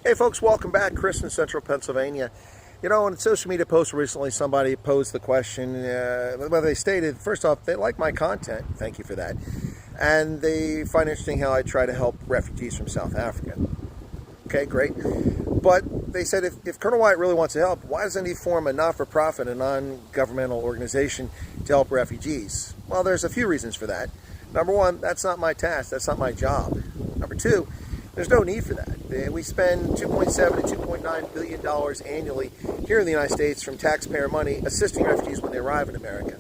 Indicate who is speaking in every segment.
Speaker 1: Hey folks, welcome back. Chris in Central Pennsylvania. You know, in a social media post recently, somebody posed the question, whether they stated, first off, they like my content, thank you for that, and they find interesting how I try to help refugees from South Africa. Okay, great. But they said if Colonel Wyatt really wants to help, why doesn't he form a not-for-profit, a non-governmental organization to help refugees? Well, there's a few reasons for that. Number one, that's not my task, that's not my job. Number two, there's no need for that. We spend $2.7 to $2.9 billion annually here in the United States from taxpayer money assisting refugees when they arrive in America.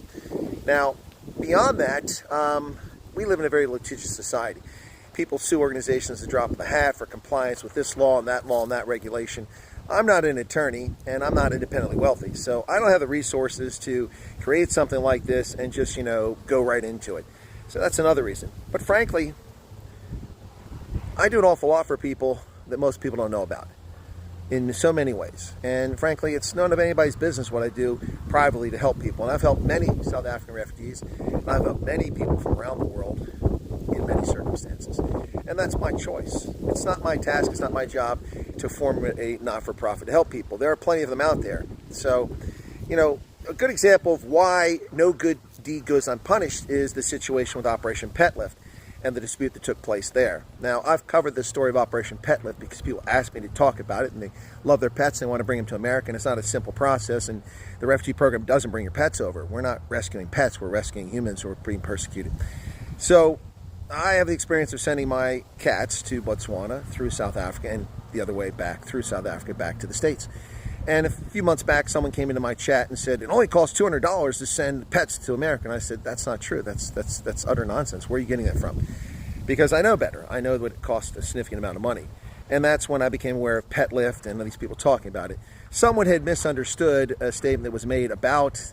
Speaker 1: Now, beyond that, we live in a very litigious society. People sue organizations at the drop of the hat for compliance with this law and that regulation. I'm not an attorney and I'm not independently wealthy, so I don't have the resources to create something like this and just, go right into it. So that's another reason. But frankly, I do an awful lot for people that most people don't know about in so many ways. And frankly, it's none of anybody's business what I do privately to help people. And I've helped many South African refugees, and I've helped many people from around the world in many circumstances. And that's my choice. It's not my task, it's not my job to form a not-for-profit to help people. There are plenty of them out there. So, a good example of why no good deed goes unpunished is the situation with Operation Pet Lift and the dispute that took place there. Now, I've covered the story of Operation Pet Lift because people ask me to talk about it, and they love their pets and they want to bring them to America, and it's not a simple process, and the refugee program doesn't bring your pets over. We're not rescuing pets, we're rescuing humans who are being persecuted. So, I have the experience of sending my cats to Botswana through South Africa and the other way back through South Africa back to the States. And a few months back, someone came into my chat and said, it only costs $200 to send pets to America. And I said, that's not true. That's utter nonsense. Where are you getting that from? Because I know better. I know that it costs a significant amount of money. And that's when I became aware of Pet Lift and these people talking about it. Someone had misunderstood a statement that was made about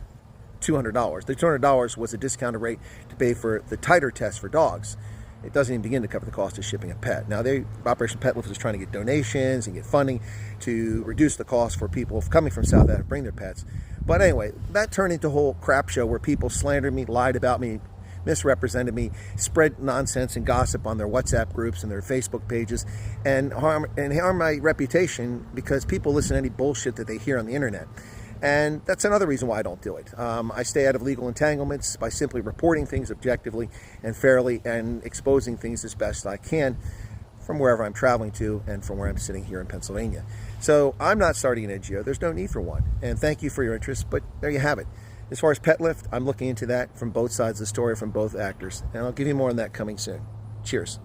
Speaker 1: $200. The $200 was a discounted rate to pay for the titer test for dogs. It doesn't even begin to cover the cost of shipping a pet. Now, Operation Pet Lift is trying to get donations and get funding to reduce the cost for people coming from South Africa to bring their pets. But anyway, that turned into a whole crap show where people slandered me, lied about me, misrepresented me, spread nonsense and gossip on their WhatsApp groups and their Facebook pages, and harm my reputation because people listen to any bullshit that they hear on the internet. And that's another reason why I don't do it. I stay out of legal entanglements by simply reporting things objectively and fairly and exposing things as best I can from wherever I'm traveling to and from where I'm sitting here in Pennsylvania. So I'm not starting an NGO. There's no need for one. And thank you for your interest, but there you have it. As far as Pet Lift, I'm looking into that from both sides of the story, from both actors. And I'll give you more on that coming soon. Cheers.